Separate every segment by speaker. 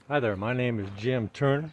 Speaker 1: Hi there, my name is Jim Turner.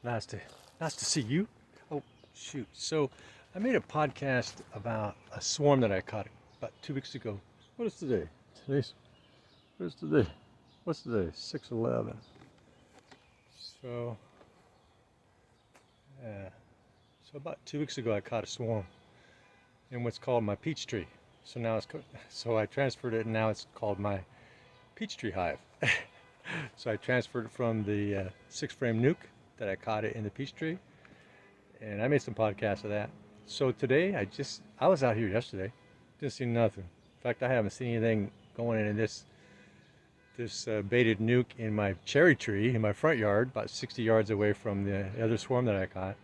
Speaker 1: Nice to nice to see you. Oh shoot. So I made a podcast about a swarm that I caught about 2 weeks ago. What is today? Today's what is today? What's today? 6/11. So yeah. So about 2 weeks ago I caught a swarm in what's called my peach tree. So now so I transferred it and now it's called my peach tree hive. So I transferred it from the six frame nuke that I caught it in the peach tree, and I made some podcasts of that. So today I was out here yesterday, didn't see nothing. In fact, I haven't seen anything going in this baited nuke in my cherry tree in my front yard, about 60 yards away from the other swarm that I caught.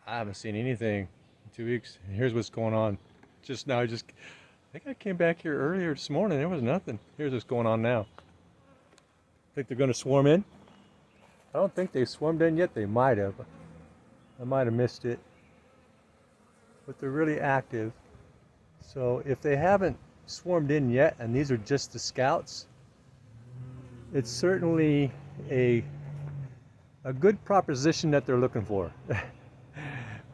Speaker 1: I haven't seen anything in 2 weeks. And here's what's going on. Just now, I think I came back here earlier this morning. There was nothing. Here's what's going on now. Think they're going to swarm in? I don't think they've swarmed in yet. They might have. I might have missed it. But they're really active. So if they haven't swarmed in yet, and these are just the scouts, it's certainly a a good proposition that they're looking for.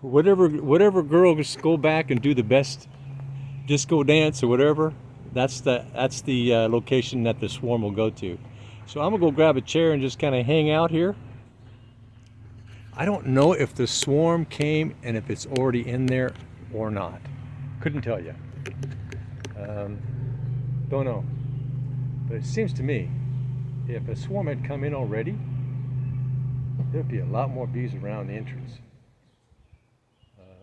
Speaker 1: Whatever girls go back and do the best disco dance or whatever, that's the location that the swarm will go to. So I'm gonna go grab a chair and just kind of hang out here. I don't know if the swarm came and if it's already in there or not. Couldn't tell you. Um, don't know. But it seems to me if a swarm had come in already, there'd be a lot more bees around the entrance.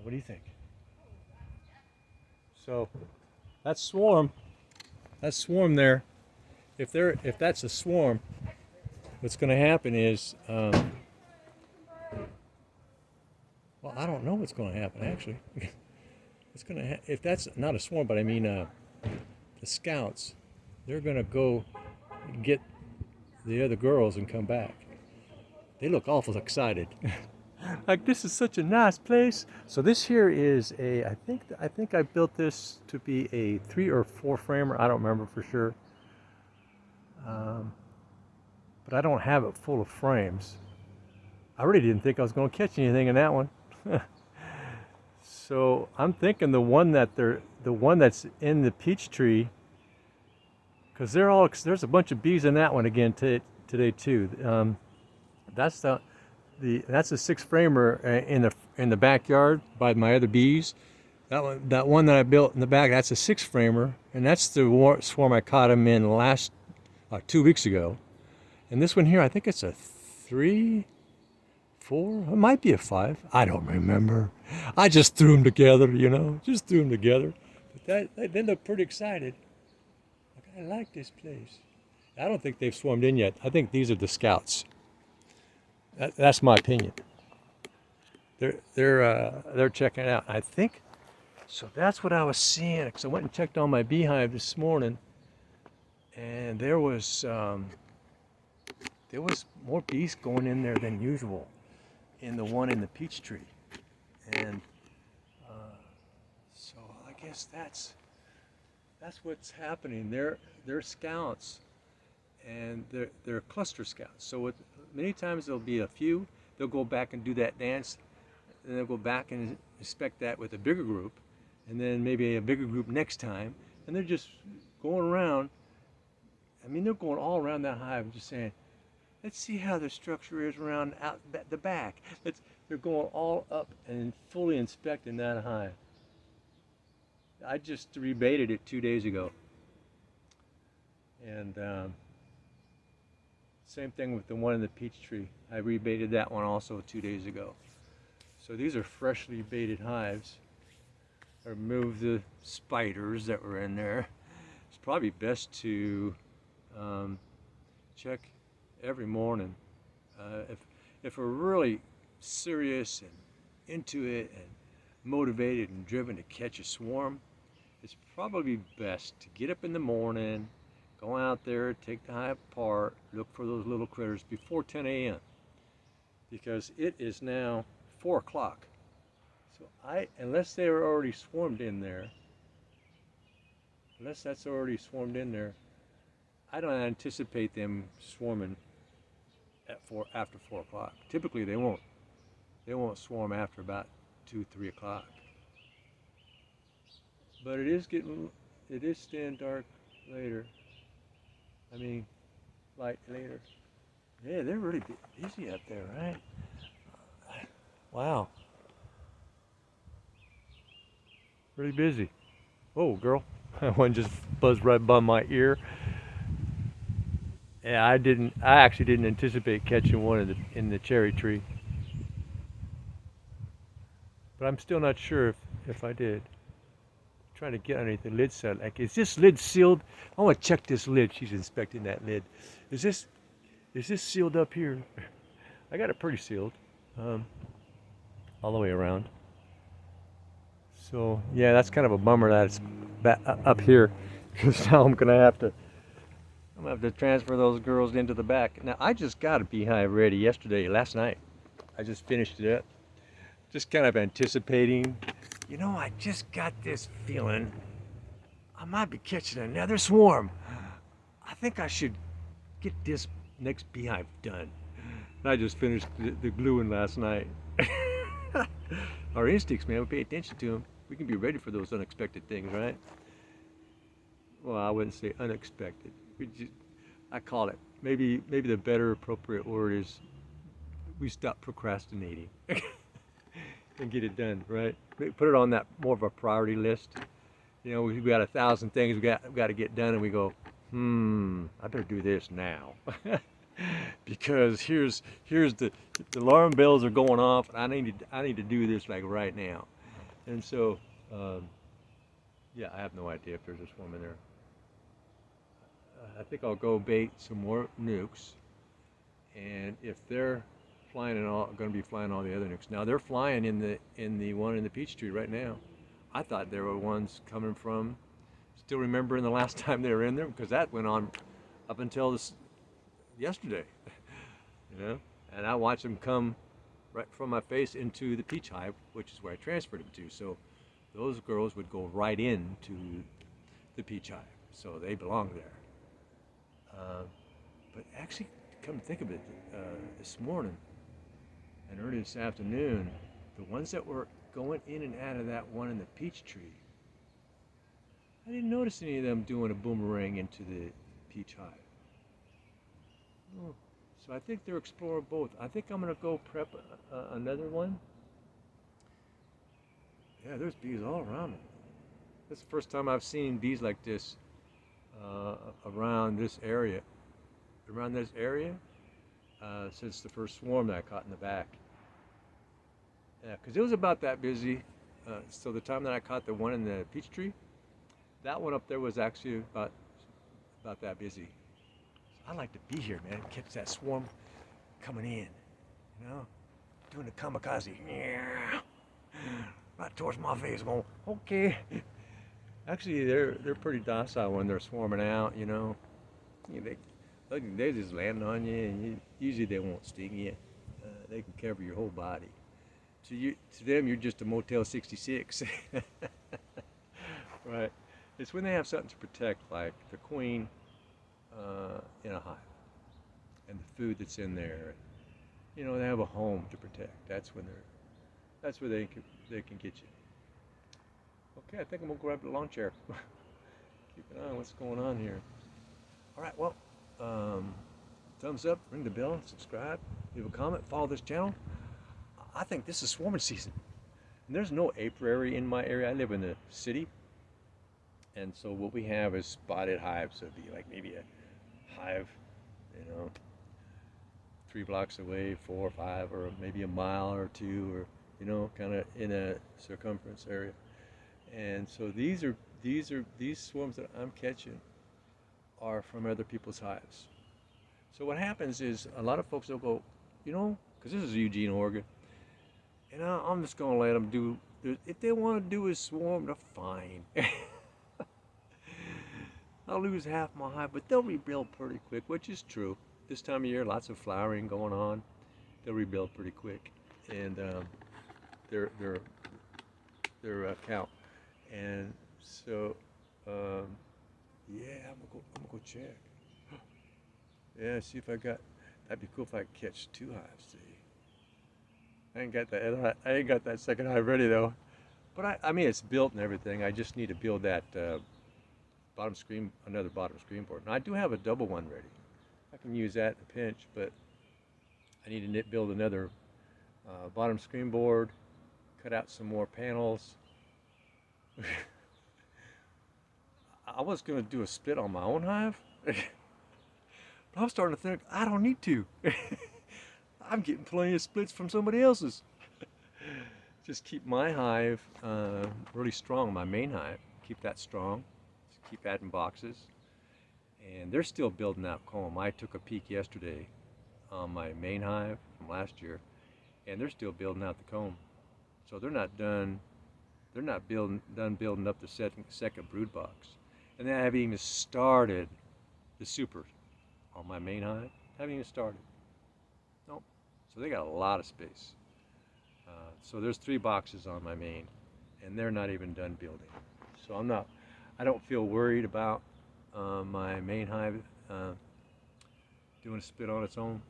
Speaker 1: What do you think? So that swarm there. If that's a swarm, what's going to happen is, well, I don't know what's going to happen actually. If that's not a swarm, but I mean the scouts, they're going to go get the other girls and come back. They look awful excited. Like, this is such a nice place. So this here is I think I built this to be a 3 or 4 framer. I don't remember for sure. Um, but I don't have it full of frames. I really didn't think I was going to catch anything in that one. So I'm thinking the one that's in the peach tree, because there's a bunch of bees in that one again today too. That's that's a 6 framer in the backyard by my other bees. That one that I built in the back, that's a 6 framer, and that's the swarm I caught them in last 2 weeks ago. And this one here, I think it's a 3, 4. It might be a 5. I don't remember. I just threw them together, just threw them together. But they look pretty excited. Like, I like this place. I don't think they've swarmed in yet. I think these are the scouts. That's my opinion. They're checking it out. I think so. That's what I was seeing, because I went and checked on my beehive this morning, and there was more bees going in there than usual in the one in the peach tree, and so I guess that's what's happening. They're scouts, and they're cluster scouts. So many times there'll be a few. They'll go back and do that dance, and they'll go back and inspect that with a bigger group, and then maybe a bigger group next time, and they're just going around. I mean, they're going all around that hive, just saying, let's see how the structure is around out the back. They're going all up and fully inspecting that hive. I just rebaited it 2 days ago, and same thing with the one in the peach tree. I rebaited that one also 2 days ago. So these are freshly baited hives. I removed the spiders that were in there. It's probably best to check every morning. If we're really serious and into it and motivated and driven to catch a swarm, it's probably best to get up in the morning, go out there, take the hive apart, look for those little critters before 10 a.m. because it is now 4 o'clock. So unless they are already swarmed in there, unless that's already swarmed in there, I don't anticipate them swarming after 4 o'clock. Typically, they won't swarm after about 2, 3 o'clock. But it is staying dark later. I mean, light later. Yeah, they're really busy up there, right? Wow, really busy. Oh, girl, one just buzzed right by my ear. Yeah, I actually didn't anticipate catching one in the cherry tree, but I'm still not sure if I did. Trying to get underneath the lid set. Like, is this lid sealed? I want to check this lid. She's inspecting that lid. Is this sealed up here? I got it pretty sealed, um, all the way around. So yeah, that's kind of a bummer that it's up here, because now I'm gonna have to transfer those girls into the back. Now I just got a beehive ready last night. I just finished it up. Just kind of anticipating. I just got this feeling I might be catching another swarm. I think I should get this next beehive done. I just finished the gluing last night. Our instincts, man, we pay attention to them. We can be ready for those unexpected things, right? Well, I wouldn't say unexpected. I call it, maybe the better appropriate word is we stop procrastinating and get it done, right? Put it on that more of a priority list. We got 1,000 things we got to get done, and we go, I better do this now. Because here's the alarm bells are going off, and I need to do this like right now. And so, yeah, I have no idea if there's a swarm in there. I think I'll go bait some more nukes, and if they're going to be flying all the other nukes. Now they're flying in the one in the peach tree right now. I thought there were ones coming from. Still remembering the last time they were in there, because that went on up until yesterday. And I watched them come right from my face into the peach hive, which is where I transferred them to. So those girls would go right into the peach hive, so they belong there. But actually, come to think of it, this morning and early this afternoon, the ones that were going in and out of that one in the peach tree, I didn't notice any of them doing a boomerang into the peach hive. Oh, so I think they're exploring both. I think I'm going to go prep another one. Yeah, there's bees all around me. This is the first time I've seen bees like this around this area. Since the first swarm that I caught in the back. Yeah, because it was about that busy. So the time that I caught the one in the peach tree, that one up there was actually about that busy. I like to be here, man. Catch that swarm coming in, doing the kamikaze. Yeah, right towards my face, going, okay. Actually, they're pretty docile when they're swarming out. They just land on you, and usually they won't sting you. They can cover your whole body. To them, you're just a Motel 66. Right? It's when they have something to protect, like the queen in a hive, and the food that's in there. They have a home to protect. That's where they can get you. Okay, I think I'm gonna grab the lawn chair. Keep an eye on what's going on here. All right, well, thumbs up, ring the bell, subscribe, leave a comment, follow this channel. I think this is swarming season. And there's no apiary in my area. I live in the city, and so what we have is spotted hives. So it'd be like maybe a hive, 3 blocks away, 4 or 5, or maybe a mile or 2, or kind of in a circumference area. And so these swarms that I'm catching are from other people's hives. So what happens is a lot of folks will go, because this is Eugene, Oregon, and I'm just going to let them do, if they want to do a swarm, they're fine. I'll lose half my hive, but they'll rebuild pretty quick, which is true. This time of year, lots of flowering going on. They'll rebuild pretty quick, and their count. And so, yeah, I'm gonna go check. Yeah, see if I got That'd be cool if I could catch 2 hives today. I ain't got that second hive ready though. But I mean, it's built and everything. I just need to build that another bottom screen board. Now I do have a double one ready. I can use that in a pinch, but I need to build another bottom screen board, cut out some more panels. I was gonna do a split on my own hive, but I'm starting to think I don't need to. I'm getting plenty of splits from somebody else's. Just keep my hive really strong, my main hive. Keep that strong. Just keep adding boxes. And they're still building out comb. I took a peek yesterday on my main hive from last year, and they're still building out the comb. So they're not done. They're not done building up the second brood box. And then I haven't even started the supers on my main hive. Haven't even started. Nope. So they got a lot of space. So there's 3 boxes on my main, and they're not even done building. So I don't feel worried about my main hive doing a split on its own,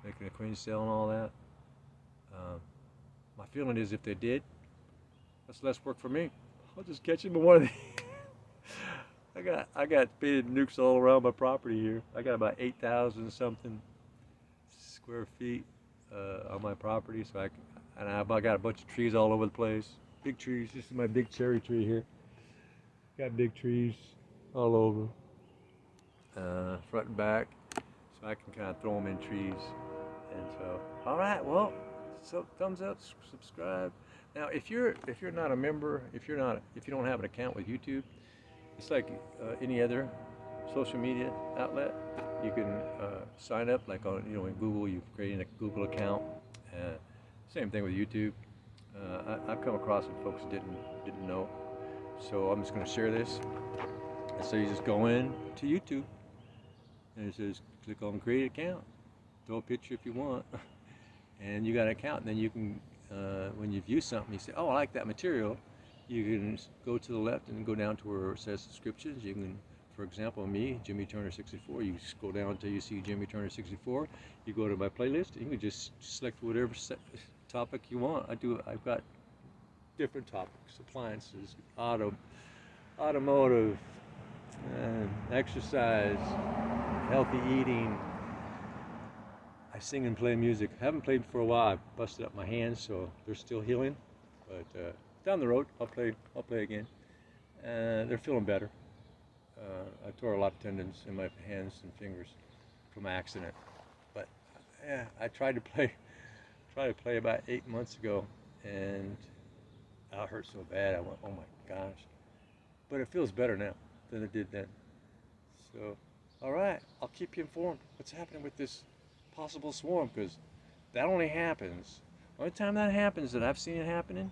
Speaker 1: making a queen cell and all that. My feeling is if they did, that's less work for me. I'll just catch them in one of these. I got baited nukes all around my property here. I got about 8,000 something square feet on my property, so I got a bunch of trees all over the place. Big trees. This is my big cherry tree here. Got big trees all over, front and back, so I can kind of throw them in trees. And so, all right, well, so thumbs up, subscribe. Now, if you're not a member, if you don't have an account with YouTube, it's like any other social media outlet. You can sign up, like on in Google. You've created a Google account. Same thing with YouTube. I've come across it, folks didn't know. So I'm just going to share this. And so you just go in to YouTube, and it says click on create account. Throw a picture if you want, and you got an account. And then you can, when you view something, you say, "Oh, I like that material." You can go to the left and go down to where it says subscriptions. You can, for example, me, Jimmy Turner 64. You scroll down until you see Jimmy Turner 64. You go to my playlist, and you can just select whatever topic you want. I've got different topics: appliances, automotive, exercise, healthy eating. I sing and play music. I haven't played for a while. I busted up my hands, so they're still healing. But down the road, I'll play again. They're feeling better. I tore a lot of tendons in my hands and fingers from an accident. But yeah, I tried to play about 8 months ago, and it hurt so bad. I went, oh my gosh. But it feels better now than it did then. So, all right, I'll keep you informed what's happening with this possible swarm, because that only happens. Only time that happens that I've seen it happening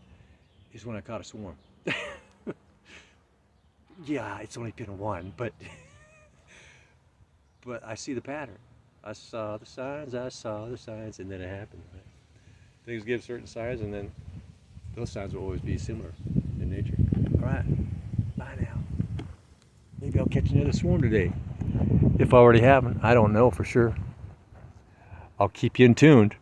Speaker 1: is when I caught a swarm. Yeah, it's only been one, but I see the pattern. I saw the signs, and then it happened. Right? Things give certain signs, and then those signs will always be similar in nature. All right, bye now. Maybe I'll catch another swarm today. If I already haven't, I don't know for sure. I'll keep you in tuned.